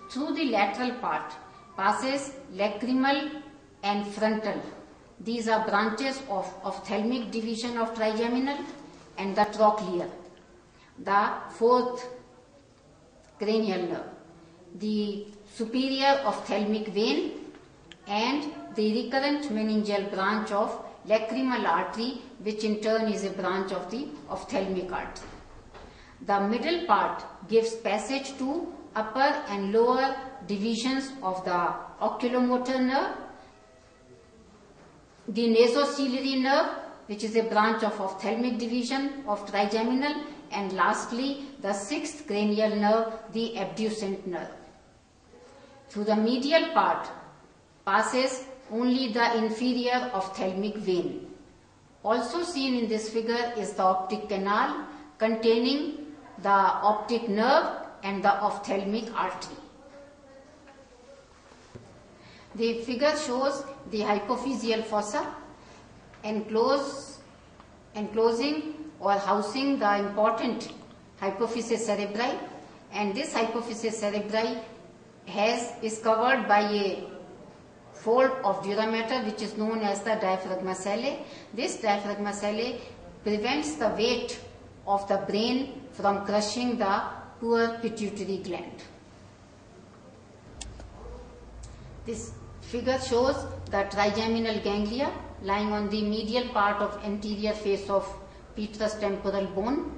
Through the lateral part passes lacrimal and frontal. These are branches of ophthalmic division of trigeminal and the trochlear. The fourth cranial nerve, the superior ophthalmic vein, and the recurrent meningeal branch of lacrimal artery, which in turn is a branch of the ophthalmic artery. The middle part gives passage to upper and lower divisions of the oculomotor nerve, the nasociliary nerve, which is a branch of ophthalmic division of trigeminal, and lastly the sixth cranial nerve, the abducent nerve. Through the medial part passes only the inferior ophthalmic vein. Also seen in this figure is the optic canal containing the optic nerve and the ophthalmic artery. The figure shows the hypophyseal fossa enclosing or housing the important hypophysis cerebri, and this hypophysis cerebri is covered by a fold of dura mater which is known as the diaphragma sellae. This diaphragma sellae prevents the weight of the brain from crushing the poor pituitary gland. This figure shows the trigeminal ganglia lying on the medial part of anterior face of petrous temporal bone.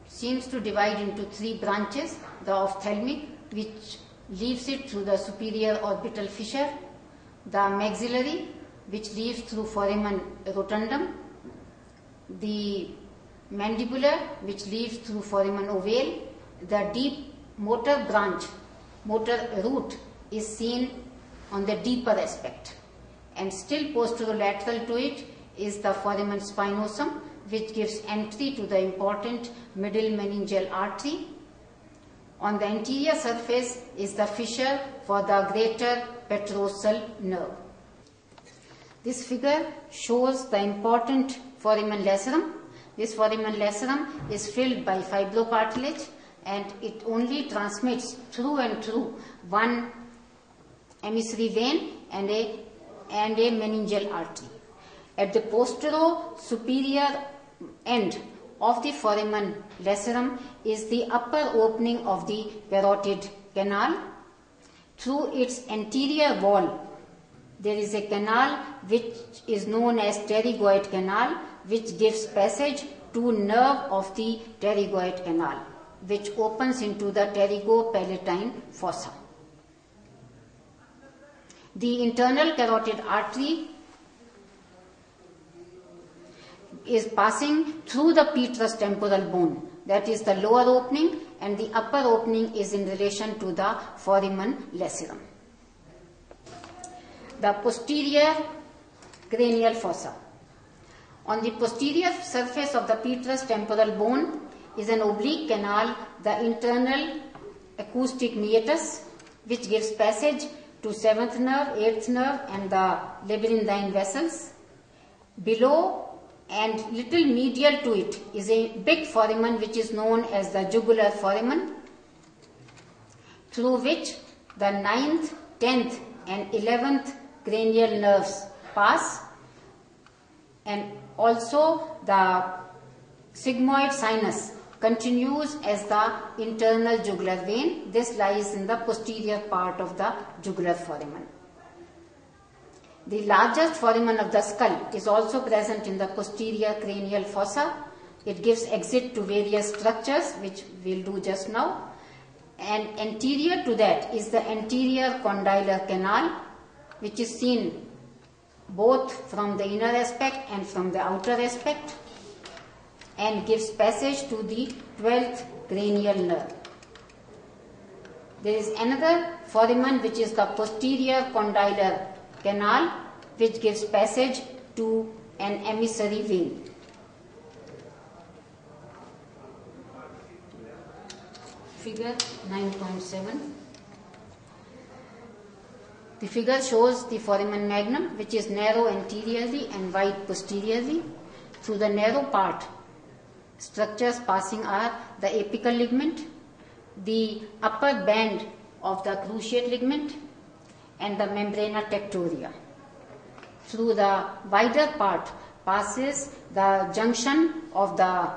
Seems to divide into three branches: the ophthalmic, which leaves it through the superior orbital fissure; the maxillary, which leaves through foramen rotundum; the mandibular, which leaves through foramen ovale. The deep motor branch, motor root, is seen on the deeper aspect, and still posterolateral to it is the foramen spinosum, which gives entry to the important middle meningeal artery. On the anterior surface is the fissure for the greater petrosal nerve. This figure shows the important foramen lacerum. This foramen lacerum is filled by fibrocartilage, and it only transmits through and through one emissary vein and a meningeal artery. At the postero-superior end of the foramen lacerum is the upper opening of the carotid canal. Through its anterior wall there is a canal which is known as pterygoid canal, which gives passage to nerve of the pterygoid canal, which opens into the pterygopalatine fossa. The internal carotid artery is passing through the petrous temporal bone, that is the lower opening, and the upper opening is in relation to the foramen lacerum. The posterior cranial fossa. On the posterior surface of the petrous temporal bone is an oblique canal, the internal acoustic meatus, which gives passage to 7th nerve, 8th nerve, and the labyrinthine vessels. Below and little medial to it is a big foramen which is known as the jugular foramen, through which the 9th, 10th and 11th cranial nerves pass, and also the sigmoid sinus continues as the internal jugular vein. This lies in the posterior part of the jugular foramen. The largest foramen of the skull is also present in the posterior cranial fossa. It gives exit to various structures, which we'll do just now. And anterior to that is the anterior condylar canal, which is seen both from the inner aspect and from the outer aspect, and gives passage to the 12th cranial nerve. There is another foramen which is the posterior condylar canal, which gives passage to an emissary vein. Figure 9.7. The figure shows the foramen magnum, which is narrow anteriorly and wide posteriorly. Through the narrow part, structures passing are the apical ligament, the upper band of the cruciate ligament and the membrana tectoria. Through the wider part passes the junction of the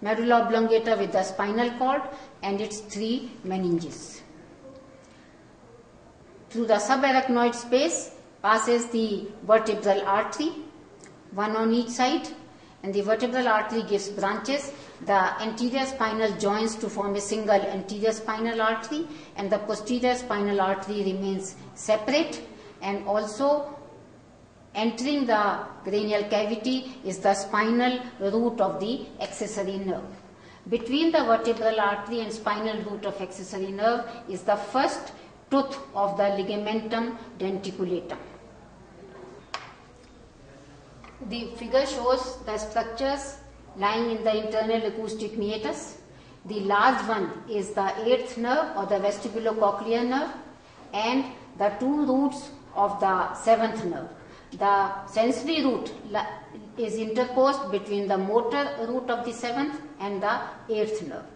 medulla oblongata with the spinal cord and its 3 meninges. Through the subarachnoid space passes the vertebral artery, one on each side, and the vertebral artery gives branches. The anterior spinal joins to form a single anterior spinal artery, and the posterior spinal artery remains separate, and also entering the cranial cavity is the spinal root of the accessory nerve. Between the vertebral artery and spinal root of accessory nerve is the first tooth of the ligamentum denticulatum. The figure shows the structures lying in the internal acoustic meatus. The large one is the 8th nerve or the vestibulocochlear nerve, and the 2 roots of the 7th nerve. The sensory root is interposed between the motor root of the 7th and the 8th nerve.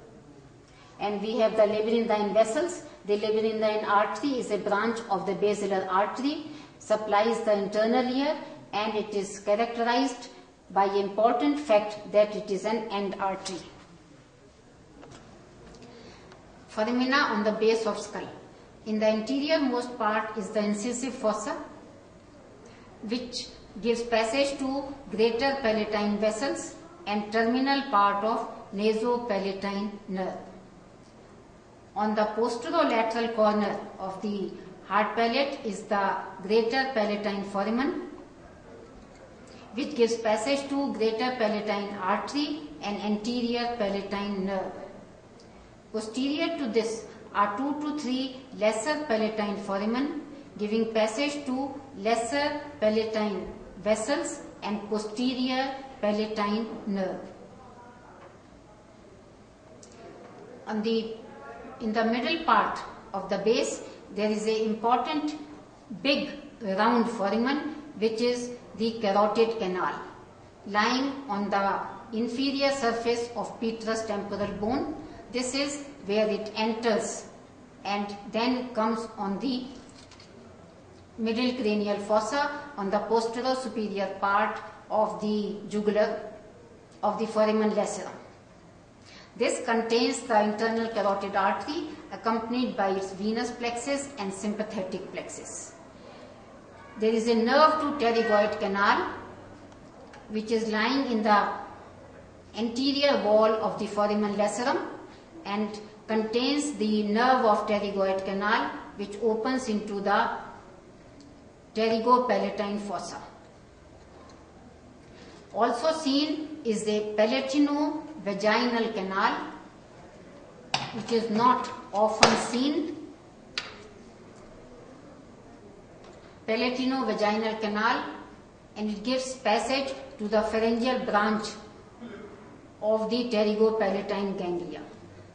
And we have the labyrinthine vessels. The labyrinthine artery is a branch of the basilar artery, supplies the internal ear, and it is characterized by the important fact that it is an end artery. Foramina on the base of skull. In the anterior most part is the incisive fossa, which gives passage to greater palatine vessels and terminal part of nasopalatine nerve. On the posterolateral corner of the hard palate is the greater palatine foramen, which gives passage to greater palatine artery and anterior palatine nerve. Posterior to this are 2 to 3 lesser palatine foramen, giving passage to lesser palatine vessels and posterior palatine nerve. In the middle part of the base, there is an important big round foramen, which is the carotid canal, lying on the inferior surface of petrous temporal bone. This is where it enters and then comes on the middle cranial fossa on the posterior-superior part of the jugular of the foramen lacerum. This contains the internal carotid artery accompanied by its venous plexus and sympathetic plexus. There is a nerve to pterygoid canal which is lying in the anterior wall of the foramen lacerum and contains the nerve of pterygoid canal which opens into the pterygopalatine fossa. Also seen is the palatino-vaginal canal, which is not often seen. Palatino-vaginal canal, and it gives passage to the pharyngeal branch of the pterygopalatine ganglia.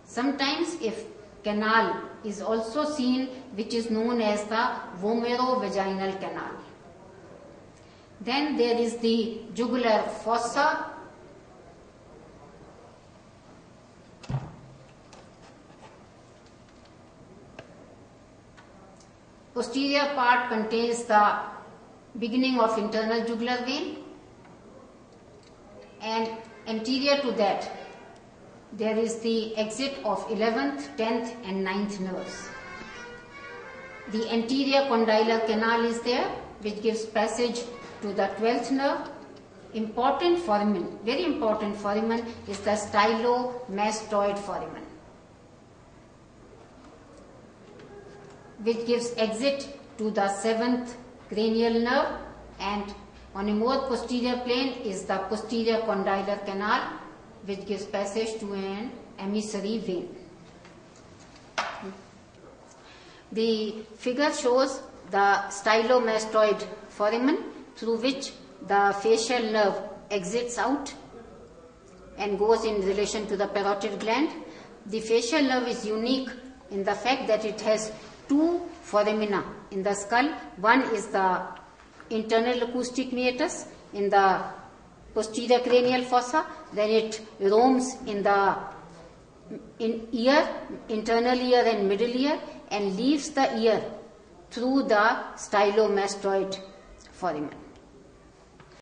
Sometimes if canal is also seen, which is known as the vomerovaginal canal. Then there is the jugular fossa, posterior part contains the beginning of internal jugular vein, and anterior to that there is the exit of 11th, 10th and 9th nerves. The anterior condylar canal is there, which gives passage to the 12th nerve. Important foramen, very important foramen, is the stylomastoid foramen, which gives exit to the 7th cranial nerve, and on a more posterior plane is the posterior condylar canal, which gives passage to an emissary vein. The figure shows the stylomastoid foramen through which the facial nerve exits out and goes in relation to the parotid gland. The facial nerve is unique in the fact that it has 2 foramina in the skull. One is the internal acoustic meatus in the posterior cranial fossa, then it roams in the ear, internal ear and middle ear, and leaves the ear through the stylomastoid foramen.